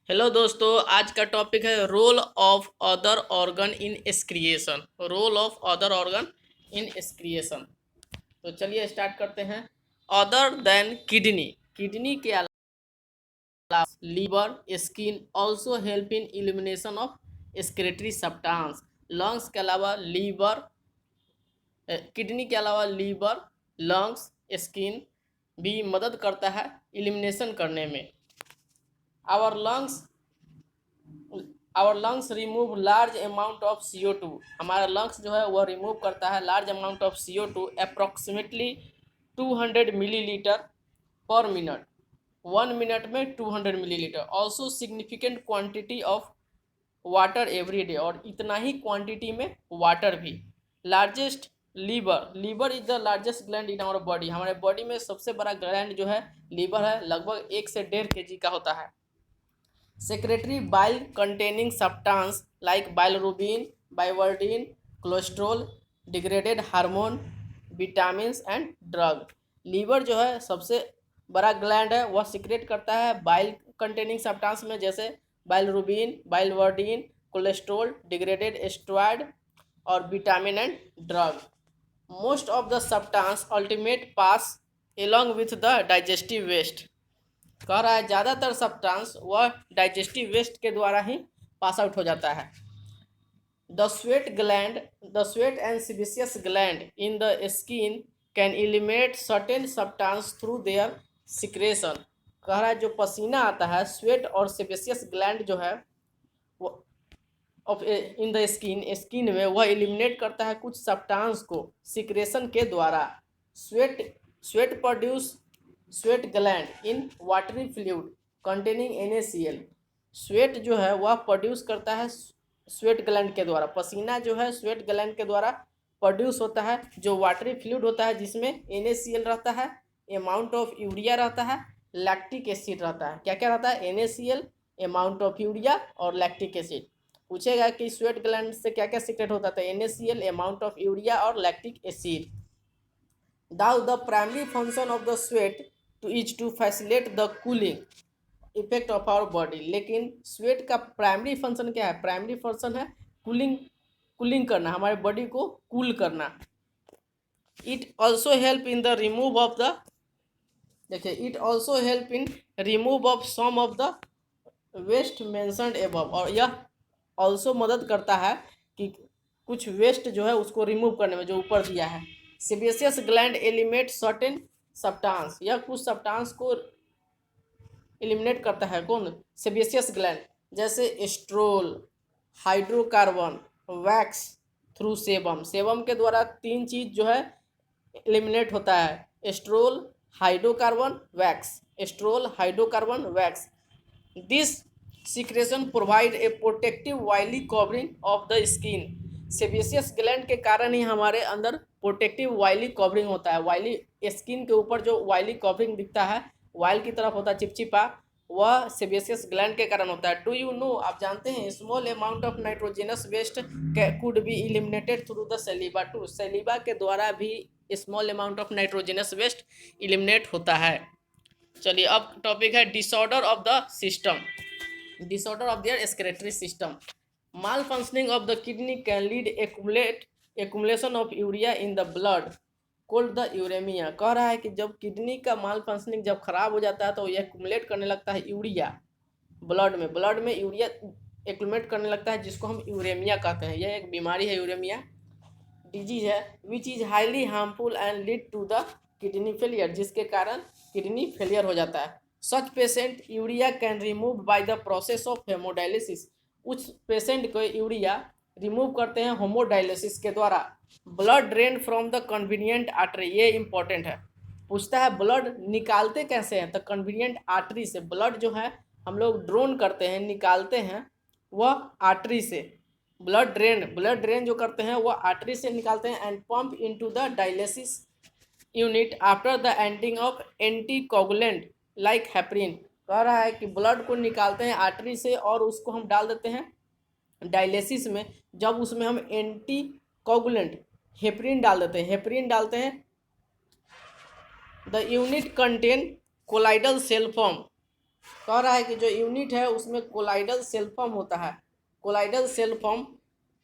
Hello दोस्तों, आज का टॉपिक है role of other organ in excretion. Role of other organ in excretion. तो चलिए स्टार्ट करते हैं। अदर देन किडनी, किडनी के अलावा liver, skin also help in elimination of excretory substance. Lungs के अलावा लीवर, किडनी के अलावा लीवर, लंग्स, स्किन भी मदद करता है इलिमिनेशन करने में। Our lungs our lungs remove large amount of CO2। हमारा लंग्स जो है वह रिमूव करता है large amount of CO2 approximately 200 millilitre per minute. 1 minute में 200 millilitre. Also significant quantity of water every day, और इतना ही क्वांटिटी में वाटर भी। Largest liver, liver is the largest gland in our body. हमारे बॉडी में सबसे बड़ा ग्लैंड जो है लीवर है, लगभग 1 से 1.5 kg का होता है। Secretory bile containing substance like bilirubin, bivalidin, cholesterol, degraded hormone, vitamins and drug। Liver जो है सबसे बड़ा ग्लैंड है, वह सिक्रेट करता है बाइल कंटेनिंग सब्सटेंस में, जैसे bilirubin, biliverdin, cholesterol, degraded steroid और vitamin and drug. Most of the substance ultimate pass along with the digestive waste. कह रहा है ज़्यादातर सब्सटेंस वह डाइजेस्टिव वेस्ट के द्वारा ही पास आउट हो जाता है। The sweat and sebaceous gland in the skin can eliminate certain substance through their secretion. कह रहा है जो पसीना आता है, स्वेट और सीबेसियस ग्लैंड जो है वो ऑफ इन द स्किन में वह एलिमिनेट करता है कुछ सब्सटेंस को सिक्रेशन के द्वारा। Sweat produce sweat gland in watery fluid containing NaCl। Sweat जो है वह प्रोड्यूस करता है स्वेट ग्लैंड के द्वारा। पसीना जो है स्वेट ग्लैंड के द्वारा प्रोड्यूस होता है, जो वाटरी फ्लूइड होता है जिसमें NaCl रहता है, अमाउंट ऑफ यूरिया रहता है, लैक्टिक एसिड रहता है। क्या क्या रहता है? NaCl, अमाउंट ऑफ यूरिया और लैक्टिक एसिड। पूछेगा कि स्वेट ग्लैंड से क्या क्या सीक्रेट होता था? NaCl, अमाउंट ऑफ यूरिया और lactic acid. Now the primary function of the sweat is to facilitate the cooling effect of our body. लेकिन स्वेट का प्राइमरी फंक्शन क्या है? प्राइमरी फंक्शन है कूलिंग करना, हमारे बॉडी को कूल करना। It also help in the remove of the, देखिए, it also help in remove of some of the waste mentioned above. और यह ऑल्सो मदद करता है कि कुछ वेस्ट जो है उसको रिमूव करने में, जो ऊपर दिया है। Sebaceous gland eliminate certain substance, यह कुछ सब्सटेंस को एलिमिनेट करता है। कौन? Sebaceous gland. जैसे एस्ट्रोल, hydrocarbon, wax through sebum. Sebum के द्वारा 3 चीज जो है एलिमिनेट होता है: एस्ट्रोल, हाइड्रोकार्बन, वैक्स। एस्ट्रोल, hydrocarbon, wax. This secretion provide a protective oily covering of the skin. Sebaceous gland के कारण ही हमारे अंदर प्रोटेक्टिव वाइली कवरिंग होता है। वाइली स्किन के ऊपर जो वाइली कवरिंग दिखता है, वाइल की तरफ होता है, चिपचिपा, वह सेबेसियस ग्लैंड के कारण होता है। डू यू नो, आप जानते हैं, small amount of nitrogenous waste could be eliminated through the saliva too. Saliva के द्वारा भी small amount of nitrogenous waste eliminate होता है। चलिए, अब टॉपिक है disorder of the system, disorder of their excretory system. Malfunctioning of the kidney can lead accumulation of urea in the blood called the uremia. कह रहा है कि जब किडनी का माल फंक्शनिंग जब खराब हो जाता है तो यह एक्युमुलेट करने लगता है यूरिया ब्लड में यूरिया एक्युमुलेट करने लगता है, जिसको हम यूरेमिया कहते हैं। यह एक बीमारी है, यूरेमिया डिजीज है, which is highly harmful and lead to the kidney failure, जिसके कारण किडनी फेलियर हो जाता है। Such patient urea can remove by the process of hemodialysis. उस पेशेंट को यूरिया रिमूव करते हैं होमोडायलिसिस के द्वारा। Blood drain from the convenient artery, ये इंपॉर्टेंट है। पूछता है ब्लड निकालते कैसे हैं? तो कन्वीनियंट आर्टरी से। ब्लड जो है हम लोग ड्रोन करते हैं, निकालते हैं, वह आर्टरी से। ब्लड ड्रेन जो करते हैं वह आर्टरी से निकालते हैं। And pump into the dialysis unit after the ending of anticoagulant like heparin. कह रहा है कि ब्लड को निकालते हैं आर्टरी से और उसको हम डाल देते हैं डायलिसिस में। जब उसमें हम एंटीकोगुलेंट हेपरिन डाल देते हैं, the unit contain colloidal cellophane कह रहा है कि जो यूनिट है उसमें कोलाइडल सेल फॉर्म होता है। Colloidal cellophane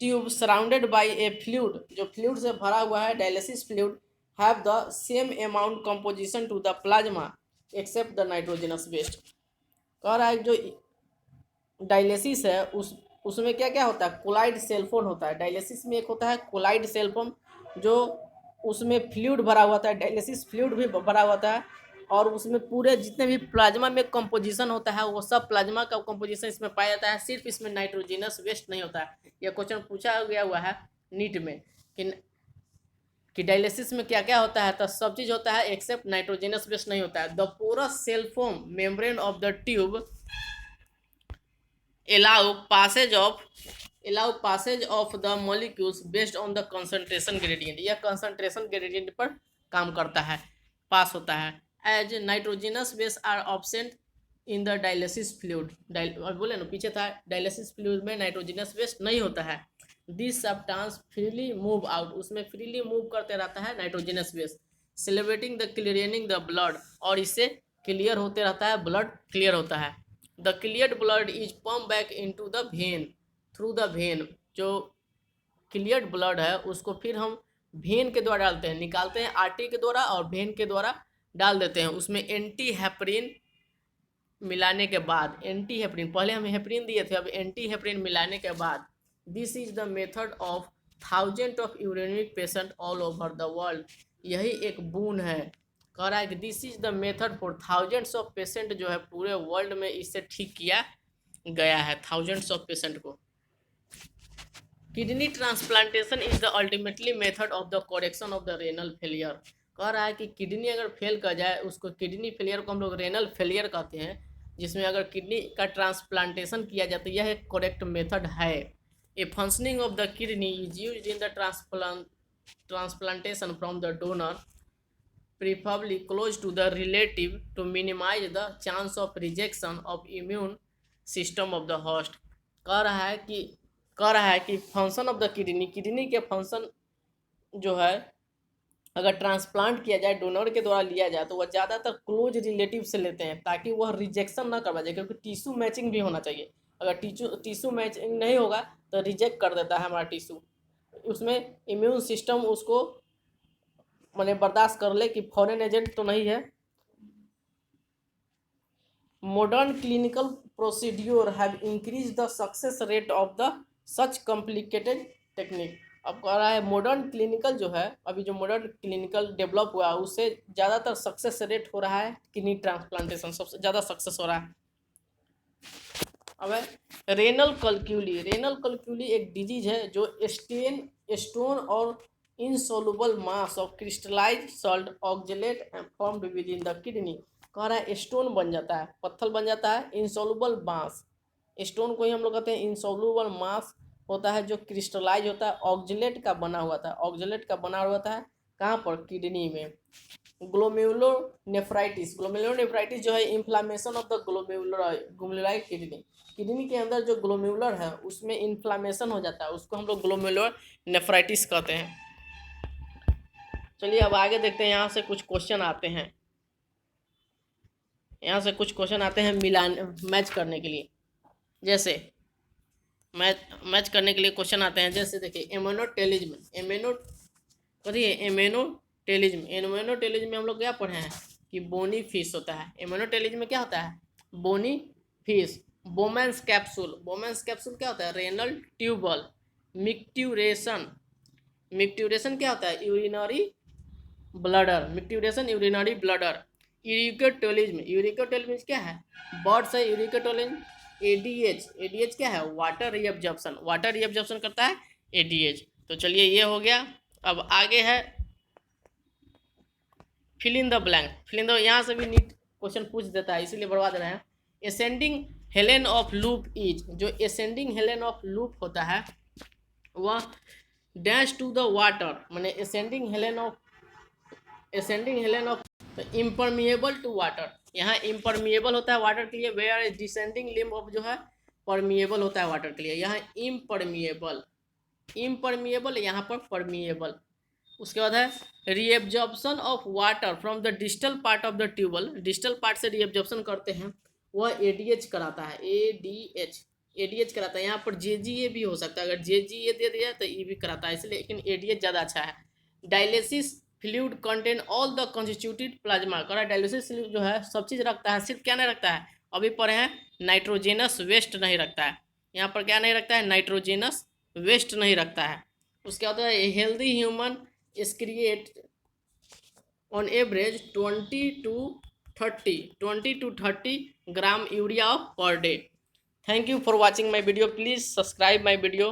tube surrounded by a fluid, जो फ्लूइड से भरा हुआ है, dialysis fluid have the same amount composition to the plasma except the nitrogenous waste. कह रहा है जो डायलिसिस है उसमें क्या क्या होता है, कोलाइड सेल फॉर्म होता है। डायलिसिस में एक होता है कोलाइड सेल फॉर्म, जो उसमें फ्लूइड भरा हुआ होता है, डायलिसिस फ्लूइड भी भरा हुआ होता है, और उसमें पूरे जितने भी प्लाज्मा में कंपोजिशन होता है वो सब प्लाज्मा का कंपोजिशन इसमें पाया जाता है, सिर्फ इसमें नाइट्रोजनस वेस्ट नहीं होता है। यह क्वेश्चन पूछा गया हुआ है नीट में कि डायलिसिस में क्या क्या होता है, तो सब चीज़ होता है एक्सेप्ट नाइट्रोजनस वेस्ट नहीं होता है। The porous cellophane membrane of the tube allow passage of the molecules based on the concentration gradient। यह concentration gradient पर काम करता है, पास होता है। As nitrogenous base are absent in the dialysis fluid, बोले ना पीछे था, डायलिसिस फ्लूइड में नाइट्रोजनस वेस्ट नहीं होता है। This substance freely move out, उसमें फ्रीली मूव करते रहता है nitrogenous waste, celebrating the clearing the blood, और इससे क्लियर होते रहता है, ब्लड क्लियर होता है। The cleared blood is pump back into the went through the when, जो क्लियर्ड ब्लड है उसको फिर हम वेन के द्वारा डालते हैं, निकालते हैं आर्टरी के द्वारा और वेन के द्वारा डाल देते हैं। उसमें एंटी हेपरिन मिलाने के बाद, एंटी हेपरिन, पहले हम हेपरिन दिए थे, अब एंटी हेपरिन मिलाने के बाद, this is the method of thousand of uranic patient all over the world, यही एक बून है। कह रहा है कि this is the method for thousands of patient, जो है पूरे वर्ल्ड में इससे ठीक किया गया है थाउजेंड्स ऑफ पेशेंट को। Kidney transplantation is the ultimately method of the correction of the renal failure. कह रहा है कि किडनी अगर फेल कर जाए, उसको किडनी फेलियर को हम लोग रेनल फेलियर कहते हैं, जिसमें अगर किडनी का ट्रांसप्लांटेशन किया जाता है, यह एक करेक्ट मेथड है। A functioning of the kidney is used in the transplantation from the donor preferably close to the relative to minimize the chance of rejection of immune system of the host। कह रहा है कि function of the kidney, kidney के function जो है अगर transplant किया जाए, डोनर के द्वारा लिया जाए, तो वह ज़्यादातर क्लोज रिलेटिव से लेते हैं ताकि वह रिजेक्शन ना करवा जाए, क्योंकि टिश्यू मैचिंग भी होना चाहिए। अगर टिश्यू मैचिंग नहीं होगा तो रिजेक्ट कर देता है हमारा टिश्यू, उसमें इम्यून सिस्टम उसको मैंने बर्दाश्त कर ले कि फॉरेन एजेंट तो नहीं है। Modern clinical procedure have increase the success rate of the such complicated technique. अब कह रहा है मॉडर्न क्लिनिकल जो है, अभी जो मॉडर्न क्लिनिकल डेवलप हुआ है उससे ज़्यादातर सक्सेस रेट हो रहा है, किडनी ट्रांसप्लांटेशन सबसे ज़्यादा सक्सेस हो रहा है। अब रेनल कल्क्यूली एक डिजीज है जो स्टोन और insoluble mass of crystallized salt oxalate formed within the kidney। कह रहा है स्टोन बन जाता है, पत्थर बन जाता है, insoluble mass, स्टोन को ही हम लोग कहते हैं insoluble mass होता है, जो क्रिस्टलाइज होता है, ऑक्जेलेट का बना हुआ था, ऑक्जेलेट का बना हुआ था कहाँ पर, किडनी में। ग्लोमेरुलोनेफ्राइटिस जो है inflammation of the glomerular kidney, kidney के अंदर जो ग्लोमेरुलर है उसमें इन्फ्लामेशन हो जाता है, उसको हम लोग ग्लोमेरुलोनेफ्राइटिस कहते हैं। चलिए अब आगे देखते हैं, यहाँ से कुछ क्वेश्चन आते हैं, मिलान मैच करने के लिए। जैसे मैच करने के लिए क्वेश्चन आते हैं, जैसे देखिए एमेनोटेलिज्म में हम लोग क्या पढ़े हैं कि बोनी फिश होता है। एमेनोटेलिज्म में क्या होता है, बोनी फिश। बोमेंस कैप्सूल क्या होता है, रेनल ट्यूबल। मिक्ट्यूरेशन क्या होता है, यूरिनरी ब्लडर। यूरिकोटोलिज्म क्या है, बर्ड्स है यूरिकोटोलिज्म। एडीएच क्या है, वाटर रिएब्जॉर्प्शन करता है एडीएच। तो चलिए ये हो गया। अब आगे है फिल इन द ब्लैंक। यहाँ से भी नीट क्वेश्चन पूछ देता है, इसीलिए बढ़वा दे रहे हैं। Ascending Helen of loop is, जो एसेंडिंग हेलेन ऑफ लूप होता है वह डैश टू द वाटर, माने एसेंडिंग हेलेन ऑफ तो इम्परमिएबल टू वाटर। यहाँ इम्परमिएबल होता है वाटर के लिए, वेयर डिसेंडिंग लिम्ब ऑफ जो है परमिएबल होता है वाटर के लिए। यहाँ इम्परमिएबल यहाँ पर परमिएबल। उसके बाद है reabsorption of water from the distal part of the tubule. Distal part से रीएब्जॉर्प्शन करते हैं वह एडीएच कराता है, एडीएच कराता है। यहाँ पर जेजीए भी हो सकता है, अगर जेजीए दे दिया तो ये भी कराता है, इसलिए लेकिन एडीएच ज़्यादा अच्छा है। Dialysis fluid contain all the constituted plasma, कह रहा है डायलिसिस फ्लूइड जो है सब चीज़ रखता है, सिर्फ क्या नहीं रखता है, अभी पढ़े हैं, नाइट्रोजेनस वेस्ट नहीं रखता है। यहाँ पर क्या नहीं रखता है, नाइट्रोजेनस वेस्ट नहीं रखता है। उसके बाद healthy human excrete on average 20 to 30 gram urea per day. Thank you for watching my video. Please subscribe my video.